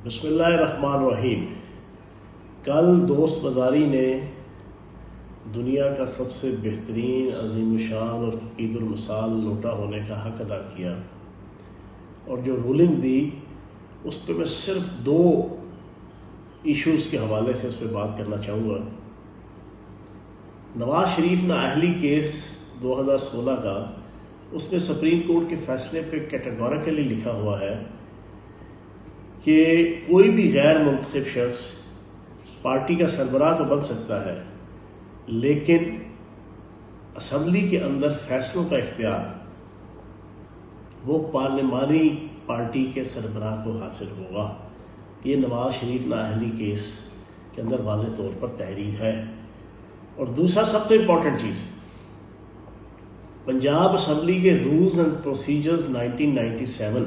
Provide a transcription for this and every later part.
بسم اللہ الرحمن الرحیم۔ کل دوست بازاری نے دنیا کا سب سے بہترین، عظیم الشان اور فقید المثال نوٹا ہونے کا حق ادا کیا، اور جو رولنگ دی اس پہ میں صرف 2 ایشوز کے حوالے سے اس پہ بات کرنا چاہوں گا۔ نواز شریف نااہلی کیس 2016 کا، اس نے سپریم کورٹ کے فیصلے پہ کیٹیگوریکلی لکھا ہوا ہے کہ کوئی بھی غیر منتخب شخص پارٹی کا سربراہ تو بن سکتا ہے، لیکن اسمبلی کے اندر فیصلوں کا اختیار وہ پارلیمانی پارٹی کے سربراہ کو حاصل ہوگا۔ یہ نواز شریف نااہلی کیس کے اندر واضح طور پر تحریر ہے۔ اور دوسرا سب سے امپورٹنٹ چیز، پنجاب اسمبلی کے رولز اینڈ پروسیجرز 1997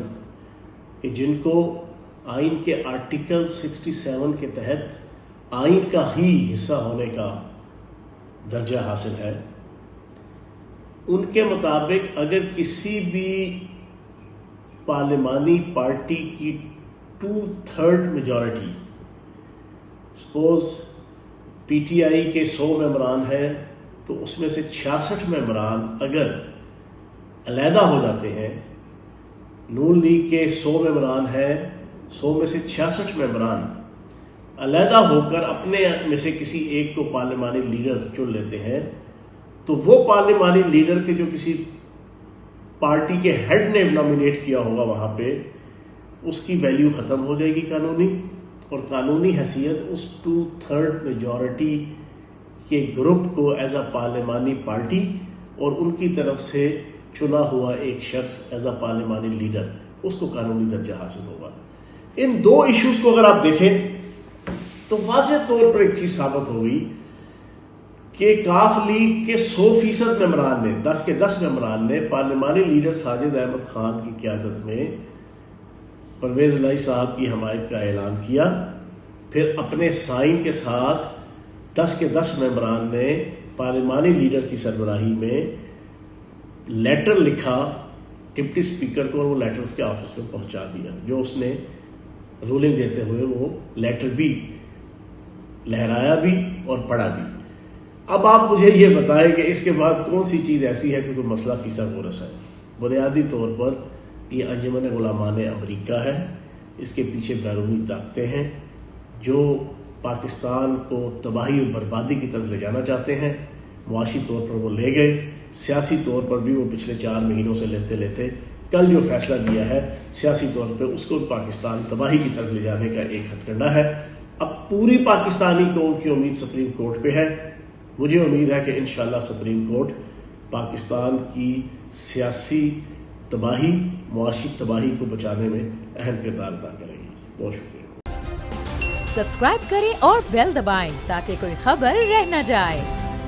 کہ جن کو آئین کے آرٹیکل 67 کے تحت آئین کا ہی حصہ ہونے کا درجہ حاصل ہے، ان کے مطابق اگر کسی بھی پارلیمانی پارٹی کی 2/3 majority, suppose P T I کے 100 ممبران ہیں تو اس میں سے 66 ممبران اگر علیحدہ ہو جاتے ہیں، نون لیگ کے 100 ممبران ہیں، 100 میں سے 66 ممبران علیحدہ ہو کر اپنے میں سے کسی ایک کو پارلیمانی لیڈر چن لیتے ہیں، تو وہ پارلیمانی لیڈر کے جو کسی پارٹی کے ہیڈ نے نامینیٹ کیا ہوگا وہاں پہ، اس کی ویلیو ختم ہو جائے گی قانونی، اور قانونی حیثیت اس 2/3 میجورٹی کے گروپ کو ایز اے پارلیمانی پارٹی اور ان کی طرف سے چنا ہوا ایک شخص ایز اے پارلیمانی لیڈر، اس کو قانونی درجہ حاصل ہوگا۔ ان 2 ایشوز کو اگر آپ دیکھیں تو واضح طور پر ایک چیز ثابت ہوگی کہ کاف لیگ کے 100% ممبران نے، 10 کے 10 ممبران نے پارلیمانی لیڈر ساجد احمد خان کی قیادت میں پرویز الہی صاحب کی حمایت کا اعلان کیا، پھر اپنے سائن کے ساتھ 10 کے 10 ممبران نے پارلیمانی لیڈر کی سربراہی میں لیٹر لکھا ڈپٹی اسپیکر کو، اور وہ لیٹر اس کے آفس میں پہنچا دیا، جو اس نے رولنگ دیتے ہوئے وہ لیٹر بھی لہرایا بھی اور پڑھا بھی۔ اب آپ مجھے یہ بتائیں کہ اس کے بعد کون سی چیز ایسی ہے کہ کوئی مسئلہ فیصد ہو رسا ہے؟ بنیادی طور پر یہ انجمن غلامان امریکہ ہے، اس کے پیچھے بیرونی طاقتیں ہیں جو پاکستان کو تباہی و بربادی کی طرف لے جانا چاہتے ہیں۔ معاشی طور پر وہ لے گئے، سیاسی طور پر بھی وہ پچھلے 4 مہینوں سے لیتے کل جو فیصلہ لیا ہے سیاسی طور پہ اس کو پاکستان تباہی کی طرف لے جانے کا ایک ہتھ کنڈا ہے۔ اب پوری پاکستانی قوم کی امید سپریم کورٹ پہ ہے۔ مجھے امید ہے کہ انشاءاللہ سپریم کورٹ پاکستان کی سیاسی تباہی، معاشی تباہی کو بچانے میں اہم کردار ادا کرے گی۔ بہت شکریہ۔ سبسکرائب کریں اور بیل دبائیں تاکہ کوئی خبر رہ نہ جائے۔